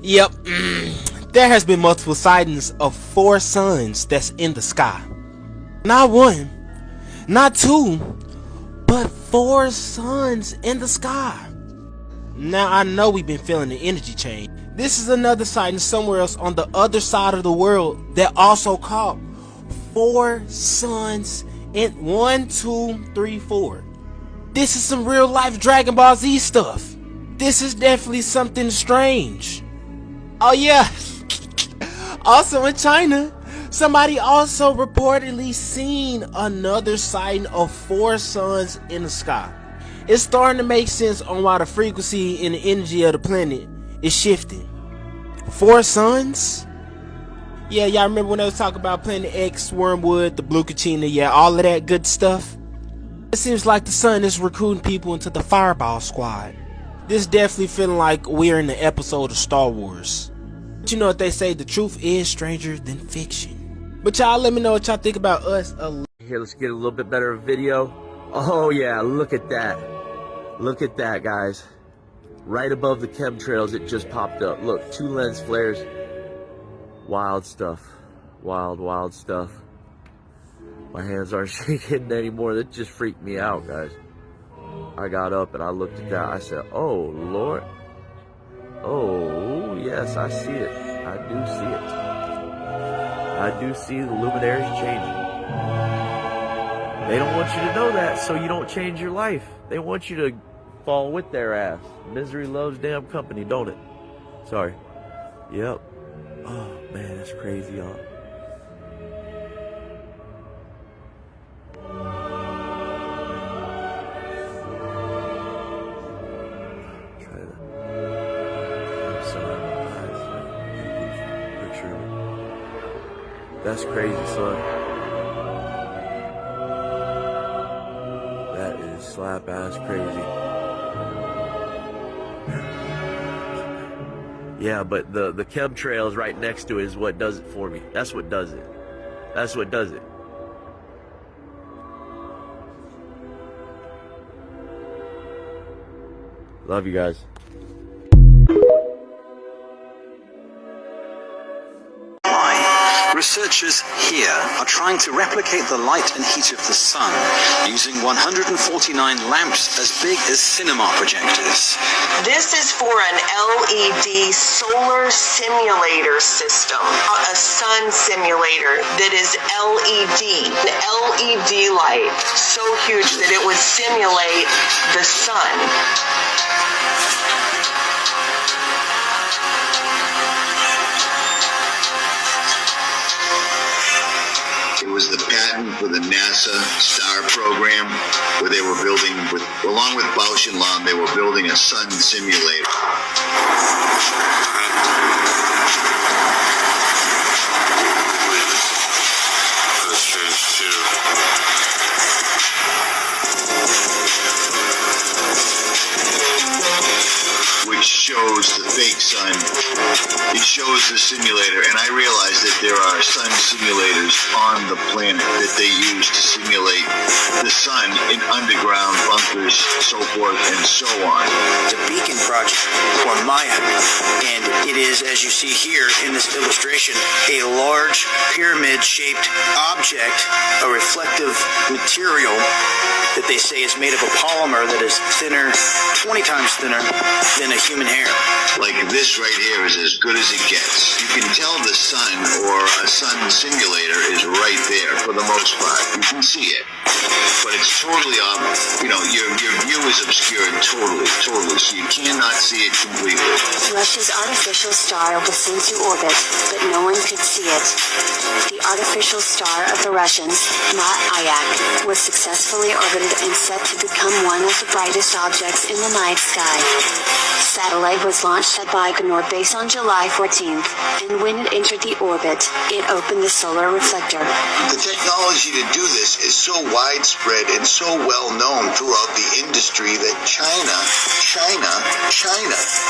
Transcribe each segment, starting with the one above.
Yep, there has been multiple sightings of 4 suns that's in the sky. Not 1, not 2, but 4 suns in the sky. Now I know we've been feeling the energy change. This is another sighting somewhere else on the other side of the world that also caught 4 suns in 1, 2, 3, 4. This is some real life Dragon Ball Z stuff. This is definitely something strange. Oh yeah, also in China, somebody also reportedly seen another sighting of 4 suns in the sky. It's starting to make sense on why the frequency and the energy of the planet is shifting. 4 suns? Yeah, y'all remember when I was talking about Planet X, Wormwood, the Blue Kachina, yeah, all of that good stuff? It seems like the sun is recruiting people into the Fireball Squad. This definitely feeling like we're in the episode of Star Wars. But you know what they say, the truth is stranger than fiction. But y'all let me know what y'all think about us. Here, let's get a little bit better video. Oh yeah, look at that. Look at that, guys. Right above the chemtrails, it just popped up. Look, 2 lens flares. Wild stuff. Wild stuff. My hands aren't shaking anymore. That just freaked me out, guys. I got up and I looked at that. I said, oh, Lord. Oh, yes, I see it. I do see it. I do see the luminaries changing. They don't want you to know that, so you don't change your life. They want you to fall with their ass. Misery loves damn company, don't it? Sorry. Yep. Oh, man, that's crazy, y'all. That's crazy, son. That is slap ass crazy. Yeah, but the chemtrails right next to it is what does it for me. That's what does it. That's what does it. Love you guys. Researchers here are trying to replicate the light and heat of the sun using 149 lamps as big as cinema projectors. This is for an LED solar simulator system, a sun simulator that is LED. An LED light so huge that it would simulate the sun. It was the patent for the NASA STAR program, where they were building, along with Bausch and Lomb, they were building a sun simulator. That's strange too. Which shows the fake sun. It shows the simulator, and I realized that there are sun simulators on the planet that they use to simulate the sun in underground bunkers, so forth and so on. The Beacon Project, or Maya, and it is, as you see here in this illustration, a large pyramid-shaped object, a reflective material that they say is made of a polymer that is thinner, 20 times thinner than a human hair. Like this right here is as good as it gets. You can tell the sun or a sun simulator is right there for the most part. You can see it. But it's totally your view is obscured totally, so you cannot see it completely. Russia's artificial star was sent to orbit, but no one could see it. The artificial star of the Russians, Ma'ayak, was successfully orbited and set to become one of the brightest objects in the night sky. Satellite was launched at Baikonur Base on July 14th, and when it entered the orbit, it opened the solar reflector. The technology to do this is so widespread and so well known throughout the industry that China,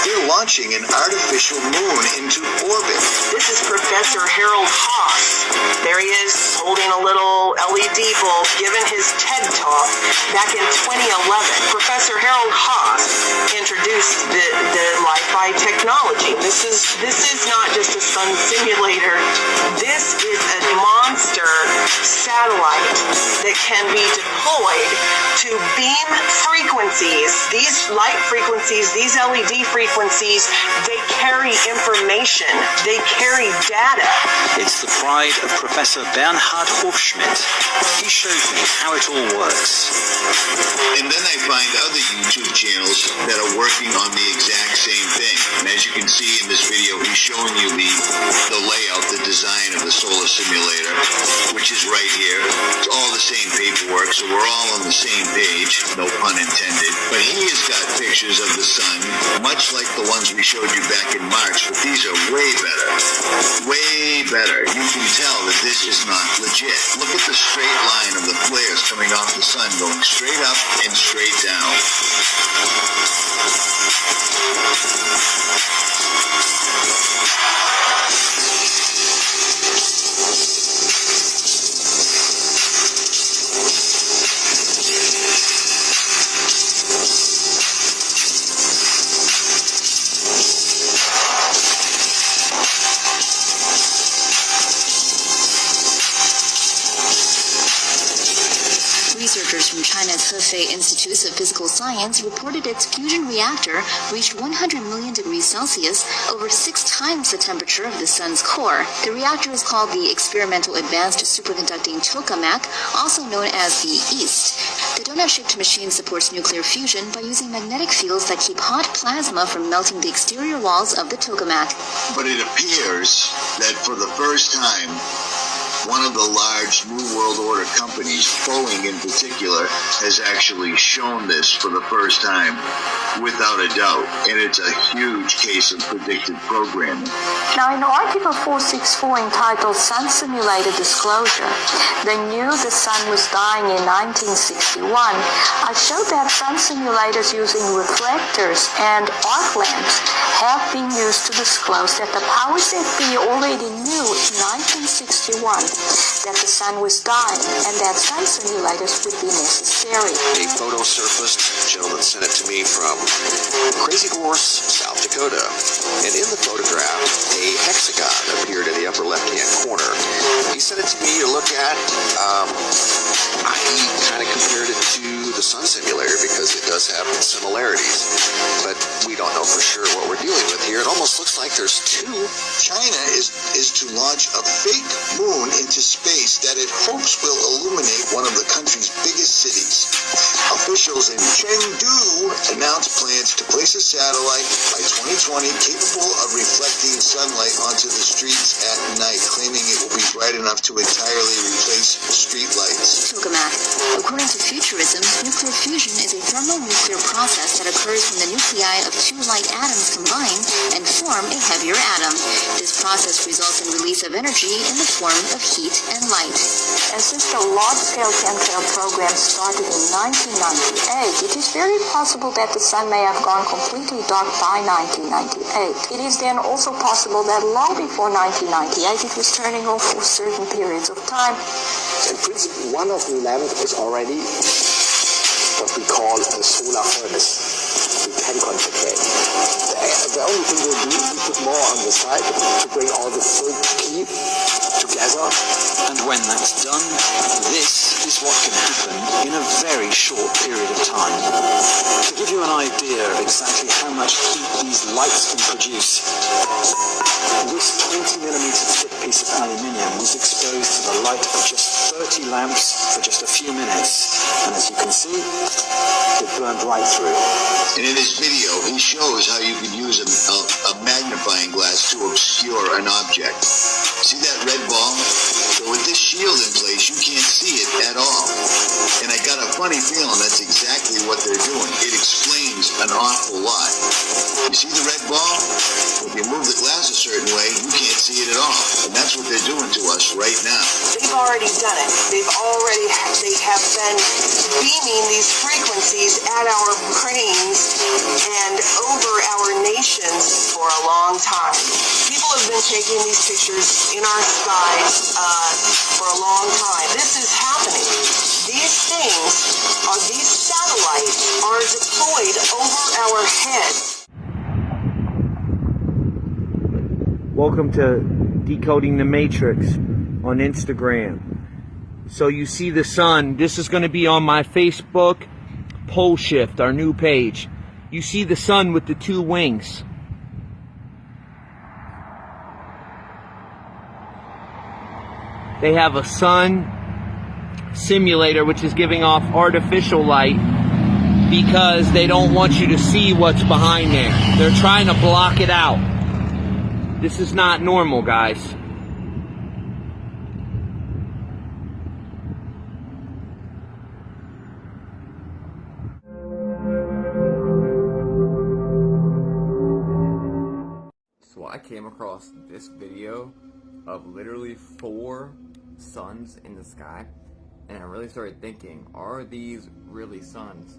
they're launching an artificial moon into orbit. This is Professor Harold Haas. There he is, holding a little LED bulb, giving his TED Talk back in 2011. Professor Harold Haas introduced the Li-Fi technology technology. This is not just a sun simulator. This is a monster satellite that can be deployed to beam frequencies. These light frequencies, these LED frequencies, they carry information. They carry data. It's the pride of Professor Bernhard Hofschmidt. He showed me how it all works. And then I find other YouTube channels that are working on the exact same thing. And as you can see in this video, he's showing you the layout, the design of the solar simulator, which is right here. It's all the same paperwork, so we're all on the same page, no pun intended. But he has got pictures of the sun, much like the ones we showed you back in March, but these are way better. Way better. You can tell that this is not legit. Look at the straight line of the flares coming off the sun, going straight up and straight down. Researchers from China's Hefei Institute of Physical Science reported its fusion reactor reached 100 million degrees Celsius, over 6 times the temperature of the sun's core. The reactor is called the Experimental Advanced Superconducting Tokamak, also known as the EAST. The donut-shaped machine supports nuclear fusion by using magnetic fields that keep hot plasma from melting the exterior walls of the tokamak. But it appears that for the first time, one of the large New World Order companies, Boeing in particular, has actually shown this for the first time, without a doubt. And it's a huge case of predictive programming. Now, in Article 464 entitled Sun Simulator Disclosure, they knew the sun was dying in 1961. I showed that sun simulators using reflectors and arc lamps have been used to disclose that the powers that be already knew in 1961 that the sun was dying and that sun simulators would be necessary. A photo surfaced. A gentleman sent it to me from Crazy Horse, South Dakota. And in the photograph, a hexagon appeared in the upper left-hand corner. He sent it to me to look at. I kind of compared it to the sun simulator because it does have similarities. But we don't know for sure what we're dealing with here. It almost looks like there's two. China is to launch a fake moon into space that it hopes will illuminate one of the country's biggest cities. Officials in Chengdu announced plans to place a satellite by 2020 capable of reflecting sunlight onto the streets at night, claiming it will be bright enough to entirely replace street lights. Tokamak. According to futurism, nuclear fusion is a thermonuclear process that occurs when the nuclei of 2 light atoms combine and form a heavier atom. This process results in release of energy in the form of heat and light. And since the large-scale chemtrail program started in 1998, it is very possible that the sun may have gone completely dark by 1998. It is then also possible that long before 1998 it was turning off for certain periods of time. In principle, one of the lamps is already what we call a solar furnace. We can concentrate. The only thing we'll do is we put more on the side to bring all the full key together. And when that's done, this is what can happen in a very short period of time. To give you an idea of exactly how much heat these lights can produce, this 20mm thick piece of aluminium was exposed to the light of just 30 lamps for just a few minutes. And as you can see, it burned right through. And in this video, he shows how you can use a magnifying glass to obscure an object. See that red ball? So with this shield in place, you can't see it at all. And I got a funny feeling that's exactly what they're doing. It explains an awful lot. You see the red ball? If you move the glass a certain way, you can't see it at all. And that's what they're doing to us right now. They've already done it. They have been beaming these frequencies at our brains and over our nations for a long time. People have been taking these pictures in our skies for a long time. This is happening. These things, these satellites, are deployed over our heads. Welcome to Decoding the Matrix on Instagram. So you see the sun. This is going to be on my Facebook Pole Shift, our new page. You see the sun with the two wings. They have a sun simulator which is giving off artificial light because they don't want you to see what's behind there. They're trying to block it out. This is not normal, guys. So I came across this video of literally 4 suns in the sky, and I really started thinking, are these really suns?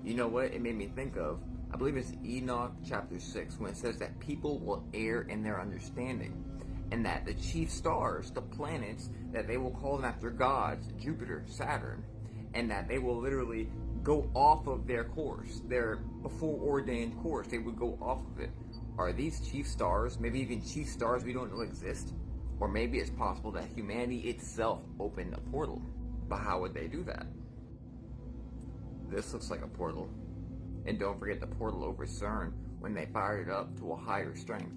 You know what it made me think of? I believe it's Enoch chapter 6, when it says that people will err in their understanding, and that the chief stars, the planets, that they will call them after gods, Jupiter, Saturn, and that they will literally go off of their course, their before ordained course. They would go off of it. Are these chief stars, maybe even chief stars we don't know exist? Or maybe it's possible that humanity itself opened a portal. But how would they do that? This looks like a portal. And don't forget the portal over CERN when they fired it up to a higher strength.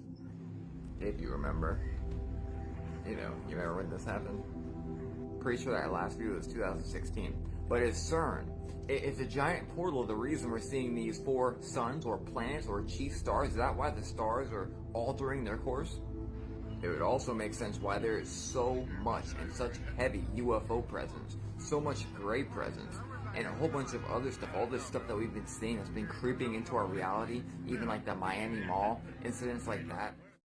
If you remember. You remember when this happened? Pretty sure that last video was 2016. But it's CERN. It's a giant portal. The reason we're seeing these 4 suns or planets or chief stars, is that why the stars are altering their course? It would also make sense why there is so much and such heavy UFO presence, so much gray presence, and a whole bunch of other stuff. All this stuff that we've been seeing has been creeping into our reality, even like the Miami Mall incidents like that.